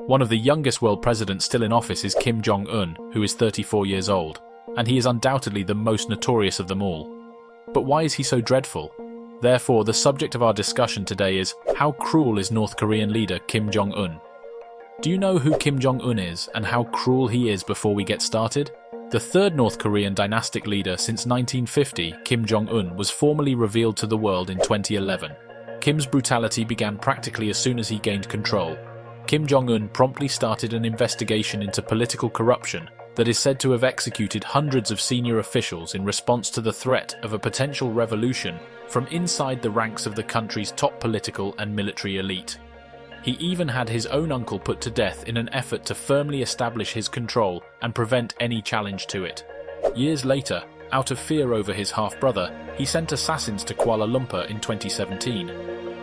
One of the youngest world presidents still in office is Kim Jong-un, who is 34 years old, and he is undoubtedly the most notorious of them all. But why is he so dreadful? Therefore, the subject of our discussion today is, how cruel is North Korean leader Kim Jong-un? Do you know who Kim Jong-un is and how cruel he is before we get started? The third North Korean dynastic leader since 1950, Kim Jong-un, was formally revealed to the world in 2011. Kim's brutality began practically as soon as he gained control. Kim Jong-un promptly started an investigation into political corruption that is said to have executed hundreds of senior officials in response to the threat of a potential revolution from inside the ranks of the country's top political and military elite. He even had his own uncle put to death in an effort to firmly establish his control and prevent any challenge to it. Years later, out of fear over his half-brother, he sent assassins to Kuala Lumpur in 2017.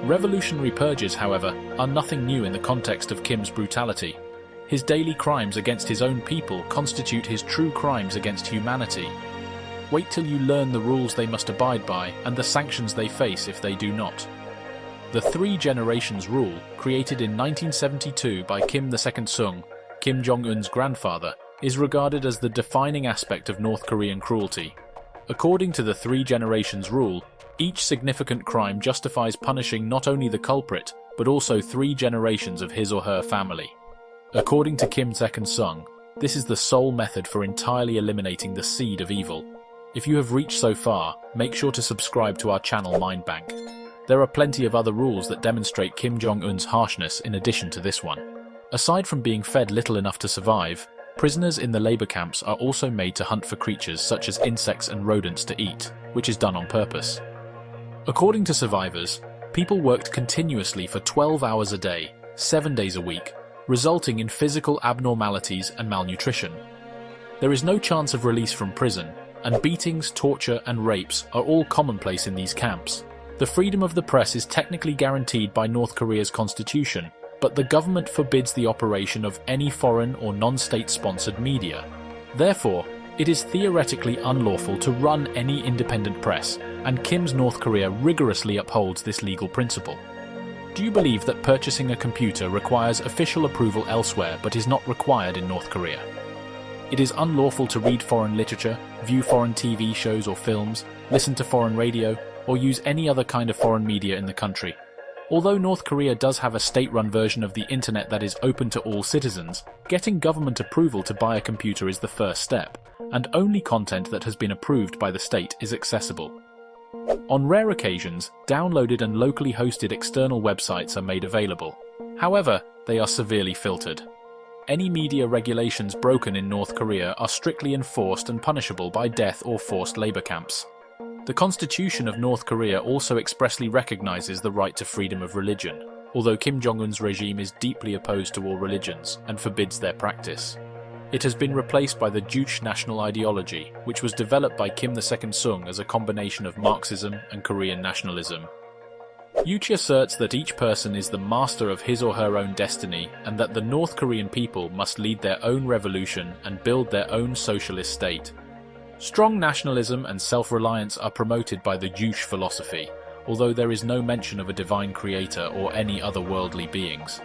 Revolutionary purges, however, are nothing new in the context of Kim's brutality. His daily crimes against his own people constitute his true crimes against humanity. Wait till you learn the rules they must abide by and the sanctions they face if they do not. The Three Generations Rule, created in 1972 by Kim II Sung, Kim Jong-un's grandfather, is regarded as the defining aspect of North Korean cruelty. According to the Three Generations Rule, each significant crime justifies punishing not only the culprit, but also 3 generations of his or her family. According to Kim II Sung, this is the sole method for entirely eliminating the seed of evil. If you have reached so far, make sure to subscribe to our channel Mind Bank. There are plenty of other rules that demonstrate Kim Jong-un's harshness in addition to this one. Aside from being fed little enough to survive, prisoners in the labor camps are also made to hunt for creatures such as insects and rodents to eat, which is done on purpose. According to survivors, people worked continuously for 12 hours a day, 7 days a week, resulting in physical abnormalities and malnutrition. There is no chance of release from prison, and beatings, torture, and rapes are all commonplace in these camps. The freedom of the press is technically guaranteed by North Korea's constitution, but the government forbids the operation of any foreign or non-state-sponsored media. Therefore, it is theoretically unlawful to run any independent press, and Kim's North Korea rigorously upholds this legal principle. Do you believe that purchasing a computer requires official approval elsewhere but is not required in North Korea? It is unlawful to read foreign literature, view foreign TV shows or films, listen to foreign radio, or use any other kind of foreign media in the country. Although North Korea does have a state-run version of the internet that is open to all citizens, getting government approval to buy a computer is the first step, and only content that has been approved by the state is accessible. On rare occasions, downloaded and locally hosted external websites are made available. However, they are severely filtered. Any media regulations broken in North Korea are strictly enforced and punishable by death or forced labor camps. The Constitution of North Korea also expressly recognizes the right to freedom of religion, although Kim Jong-un's regime is deeply opposed to all religions and forbids their practice. It has been replaced by the Juche national ideology, which was developed by Kim II Sung as a combination of Marxism and Korean nationalism. Juche asserts that each person is the master of his or her own destiny and that the North Korean people must lead their own revolution and build their own socialist state. Strong nationalism and self-reliance are promoted by the Juche philosophy, although there is no mention of a divine creator or any other worldly beings.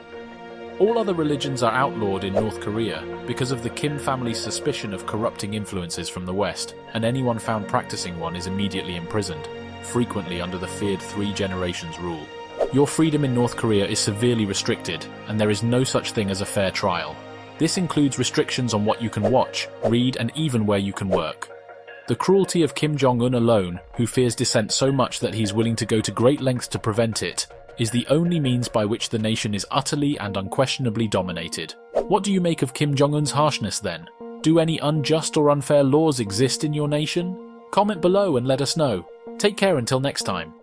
All other religions are outlawed in North Korea because of the Kim family's suspicion of corrupting influences from the West, and anyone found practicing one is immediately imprisoned, frequently under the feared 3 generations rule. Your freedom in North Korea is severely restricted, and there is no such thing as a fair trial. This includes restrictions on what you can watch, read, and even where you can work. The cruelty of Kim Jong-un alone, who fears dissent so much that he's willing to go to great lengths to prevent it, is the only means by which the nation is utterly and unquestionably dominated. What do you make of Kim Jong-un's harshness then? Do any unjust or unfair laws exist in your nation? Comment below and let us know. Take care until next time.